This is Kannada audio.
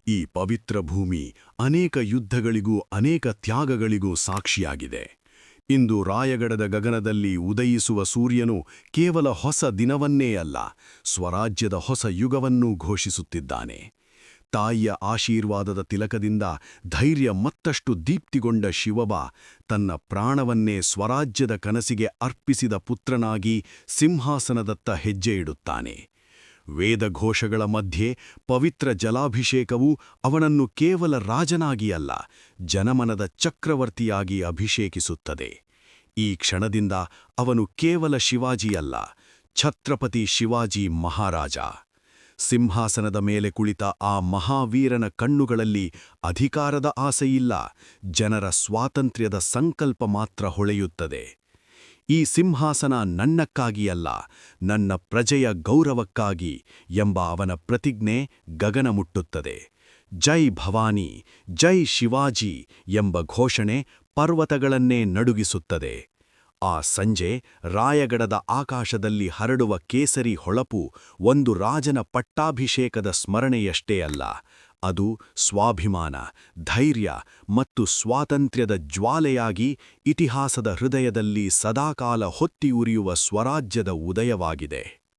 ಈ ಪವಿತ್ರ ಭೂಮಿ ಅನೇಕ ಯುದ್ಧಗಳಿಗೂ ಅನೇಕ ತ್ಯಾಗಗಳಿಗೂ ಸಾಕ್ಷಿಯಾಗಿದೆ. ಇಂದು ರಾಯಗಢದ ಗಗನದಲ್ಲಿ ಉದಯಿಸುವ ಸೂರ್ಯನು ಕೇವಲ ಹೊಸ ದಿನವನ್ನೇ ಅಲ್ಲ, ಸ್ವರಾಜ್ಯದ ಹೊಸ ಯುಗವನ್ನೂ ಘೋಷಿಸುತ್ತಿದ್ದಾನೆ. ತಾಯಿಯ ಆಶೀರ್ವಾದದ ತಿಲಕದಿಂದ ಧೈರ್ಯ ಮತ್ತಷ್ಟು ದೀಪ್ತಿಗೊಂಡ ಶಿವಬ ತನ್ನ ಪ್ರಾಣವನ್ನೇ ಸ್ವರಾಜ್ಯದ ಕನಸಿಗೆ ಅರ್ಪಿಸಿದ ಪುತ್ರನಾಗಿ ಸಿಂಹಾಸನದತ್ತ ಹೆಜ್ಜೆ ಇಡುತ್ತಾನೆ. ವೇದಘೋಷಗಳ ಮಧ್ಯೆ ಪವಿತ್ರ ಜಲಾಭಿಷೇಕವು ಅವನನ್ನು ಕೇವಲ ರಾಜನಾಗಿ ಅಲ್ಲ, ಜನಮನದ ಚಕ್ರವರ್ತಿಯಾಗಿ ಅಭಿಷೇಕಿಸುತ್ತದೆ. ಈ ಕ್ಷಣದಿಂದ ಅವನು ಕೇವಲ ಶಿವಾಜಿಯಲ್ಲ, ಛತ್ರಪತಿ ಶಿವಾಜಿ ಮಹಾರಾಜ. ಸಿಂಹಾಸನದ ಮೇಲೆ ಕುಳಿತ ಆ ಮಹಾವೀರನ ಕಣ್ಣುಗಳಲ್ಲಿ ಅಧಿಕಾರದ ಆಸೆಯಿಲ್ಲ, ಜನರ ಸ್ವಾತಂತ್ರ್ಯದ ಸಂಕಲ್ಪ ಮಾತ್ರ ಹೊಳೆಯುತ್ತದೆ. ಈ ಸಿಂಹಾಸನ ನನ್ನಕ್ಕಾಗಿಯಲ್ಲ, ನನ್ನ ಪ್ರಜೆಯ ಗೌರವಕ್ಕಾಗಿ ಎಂಬ ಅವನ ಪ್ರತಿಜ್ಞೆ ಗಗನ ಮುಟ್ಟುತ್ತದೆ. ಜೈ ಭವಾನಿ, ಜೈ ಶಿವಾಜಿ ಎಂಬ ಘೋಷಣೆ ಪರ್ವತಗಳನ್ನೇ ನಡುಗಿಸುತ್ತದೆ. ಆ ಸಂಜೆ ರಾಯಗಢದ ಆಕಾಶದಲ್ಲಿ ಹರಡುವ ಕೇಸರಿ ಹೊಳಪು ಒಂದು ರಾಜನ ಪಟ್ಟಾಭಿಷೇಕದ ಸ್ಮರಣೆಯಷ್ಟೇ ಅಲ್ಲ, ಅದು ಸ್ವಾಭಿಮಾನ, ಧೈರ್ಯ ಮತ್ತು ಸ್ವಾತಂತ್ರ್ಯದ ಜ್ವಾಲೆಯಾಗಿ ಇತಿಹಾಸದ ಹೃದಯದಲ್ಲಿ ಸದಾಕಾಲ ಹೊತ್ತಿಯುರಿಯುವ ಸ್ವರಾಜ್ಯದ ಉದಯವಾಗಿದೆ.